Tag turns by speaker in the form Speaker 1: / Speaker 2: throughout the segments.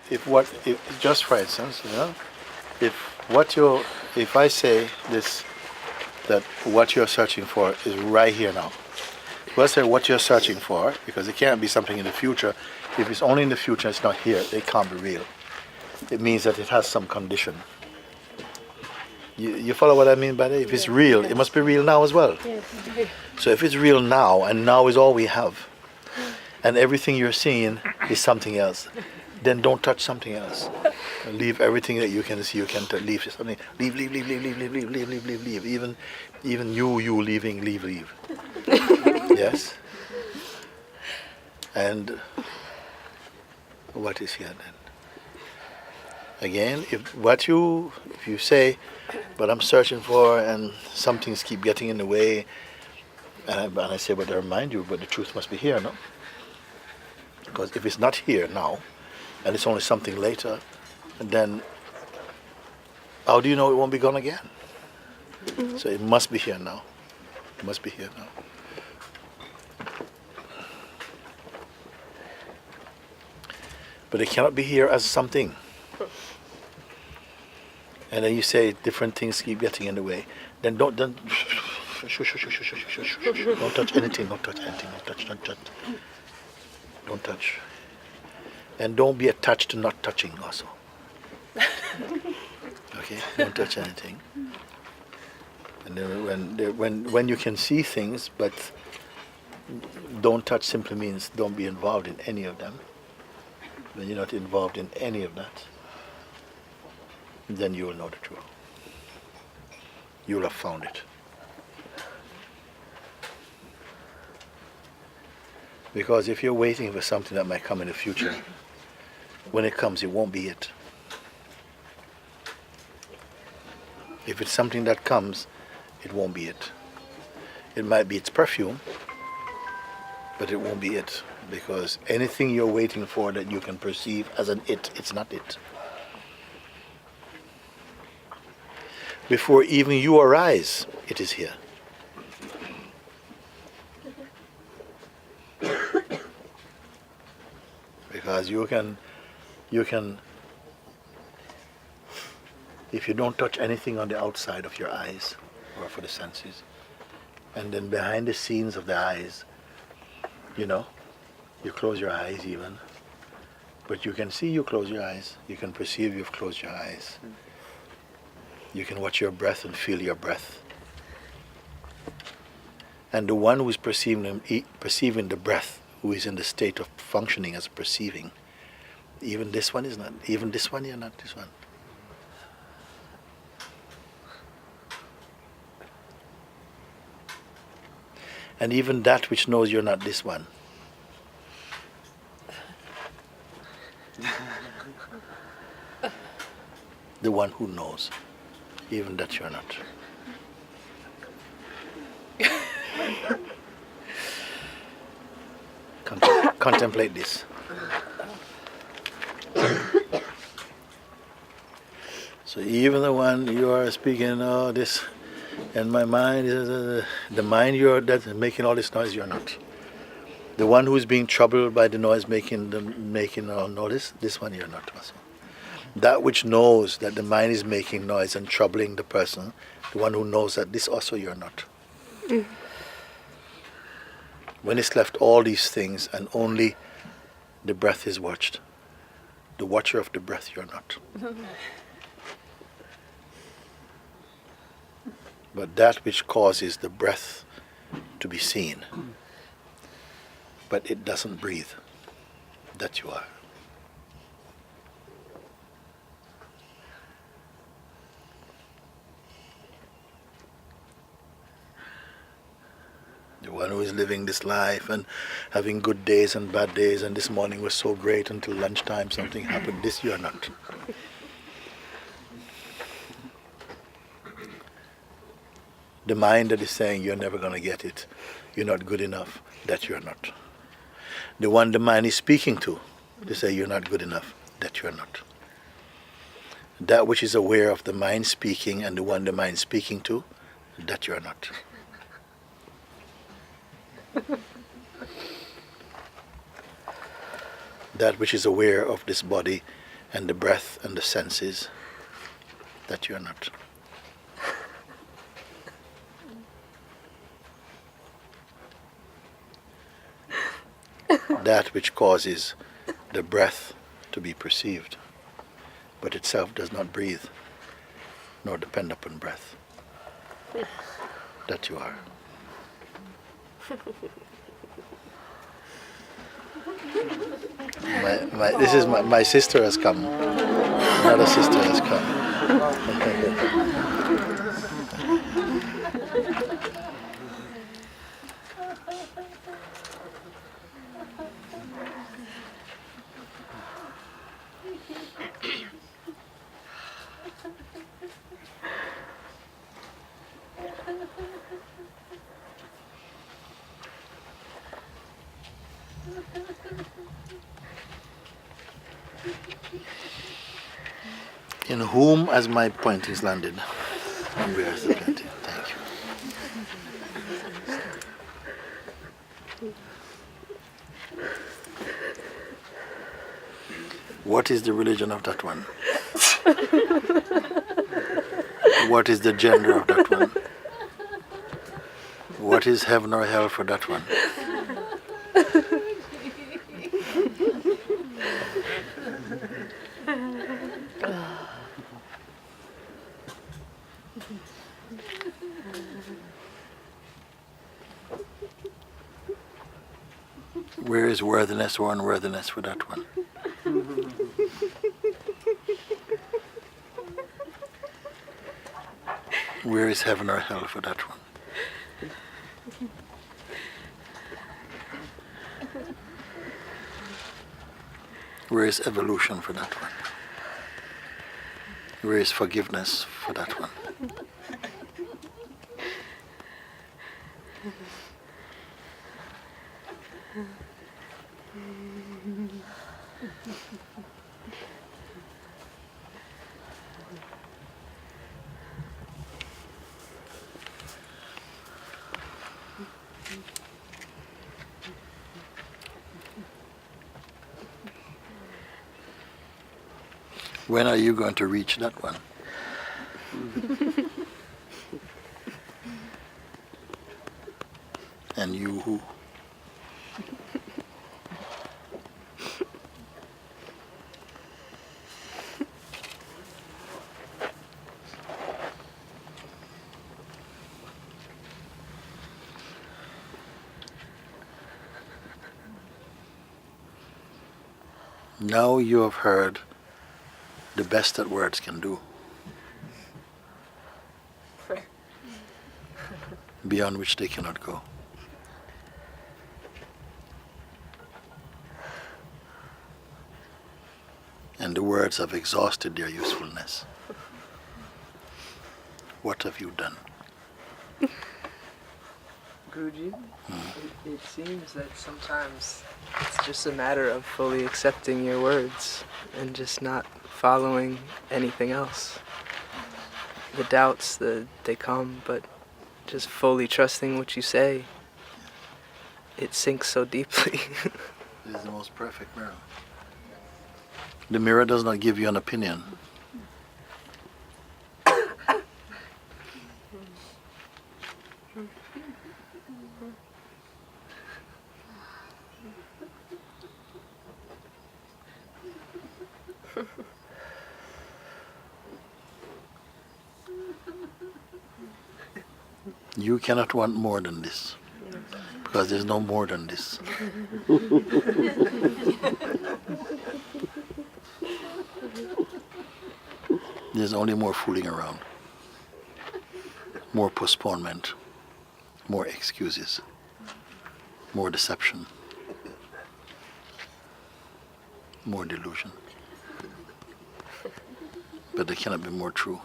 Speaker 1: if just for instance, if I say this, that what you're searching for is right here now. Let's say what you're searching for, because it can't be something in the future. If it's only in the future, it's not here. It can't be real. It means that it has some condition. You follow what I mean by that? If it's real, it must be real now as well.
Speaker 2: Yes.
Speaker 1: So if it's real now, and now is all we have, and everything you're seeing is something else, then don't touch something else. Leave everything that you can see. You can leave something. Leave. Even you leaving. Leave. Yes. And what is here then? Again, if you say, but I'm searching for, and some things keep getting in the way, and I say, but I remind you, but the truth must be here, no? Because if it's not here now, and it's only something later, then how do you know it won't be gone again? Mm-hmm. So it must be here now. It must be here now. But it cannot be here as something. And then you say different things keep getting in the way. Then don't touch anything. Don't touch. And don't be attached to not touching also. Okay? Don't touch anything. And then when you can see things, but don't touch simply means don't be involved in any of them. When you're not involved in any of that, then you will know the truth. You will have found it. Because if you're waiting for something that might come in the future, when it comes, it won't be it. If it's something that comes, it won't be it. It might be its perfume, but it won't be it. Because anything you're waiting for that you can perceive as an it, it's not it. Before even you arise, it is here. Because you can, if you don't touch anything on the outside of your eyes or for the senses, and then behind the scenes of the eyes, you close your eyes even, but you can see you close your eyes. You can perceive you've closed your eyes. You can watch your breath and feel your breath. And the one who is perceiving the breath, who is in the state of functioning as perceiving, even this one is not. Even this one, you're not this one. And even that which knows you're not this one. The one who knows, even that you're not. Contemplate this. So even the one you are speaking, this, and my mind is the mind that's making all this noise. You're not. The one who is being troubled by the noise, making all noise. This one you're not also. That which knows that the mind is making noise and troubling the person, the one who knows that this also you're not. Mm. When it's left all these things and only the breath is watched, the watcher of the breath you're not. But that which causes the breath to be seen, but it doesn't breathe, that you are. The one who is living this life and having good days and bad days, and this morning was so great until lunchtime something happened. This you are not. The mind that is saying you're never going to get it, you're not good enough, that you're not. The one the mind is speaking to say you're not good enough, that you're not. That which is aware of the mind speaking and the one the mind speaking to, that you're not. That which is aware of this body and the breath and the senses that you are not. That which causes the breath to be perceived, but itself does not breathe, nor depend upon breath. That you are. This is my sister has come. Another sister has come. In whom has my pointings landed? And where is the pointing? Thank you. What is the religion of that one? What is the gender of that one? What is heaven or hell for that one? Where is worthiness or unworthiness for that one? Where is heaven or hell for that one? Where is evolution for that one? Where is forgiveness for that one? When are you going to reach that one? And you who? Now you have heard the best that words can do, beyond which they cannot go. And the words have exhausted their usefulness. What have you done?
Speaker 2: Guruji, it seems that sometimes it's just a matter of fully accepting your words and just not following anything else. The doubts, they come, but just fully trusting what you say, it sinks so deeply.
Speaker 1: It is the most perfect mirror. The mirror does not give you an opinion. You cannot want more than this, because there's no more than this. There's only more fooling around, more postponement, more excuses, more deception, more delusion. But there cannot be more true.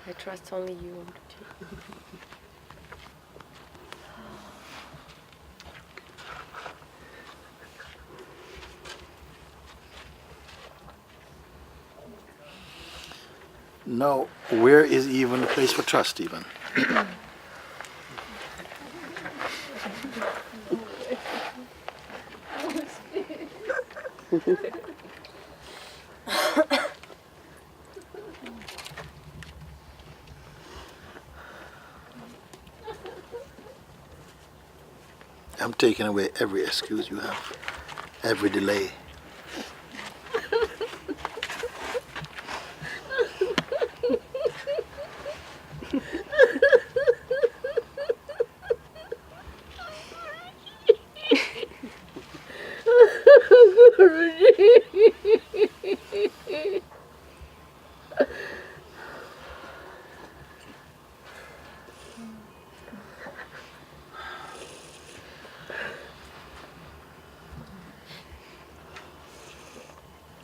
Speaker 3: I trust only you.
Speaker 1: Now, where is even the place for trust even? I'm taking away every excuse you have, every delay.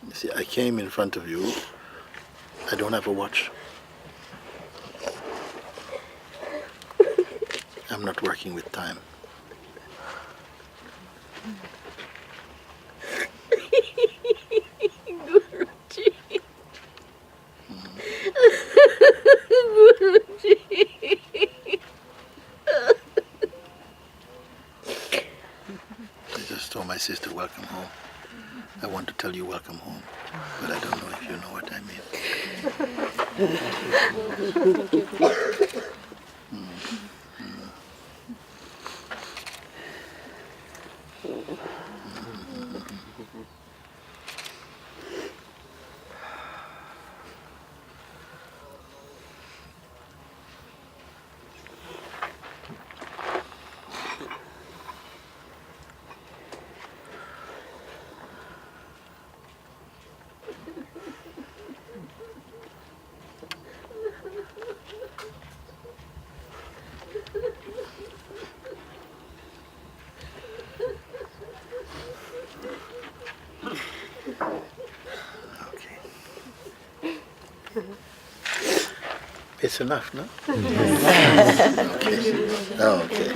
Speaker 1: You see, I came in front of you. I don't have a watch. I'm not working with time.
Speaker 3: Guruji.
Speaker 1: I just told my sister, welcome home. I want to tell you welcome home, but I don't know if you know what I mean. It's enough, no? Okay. Oh, okay.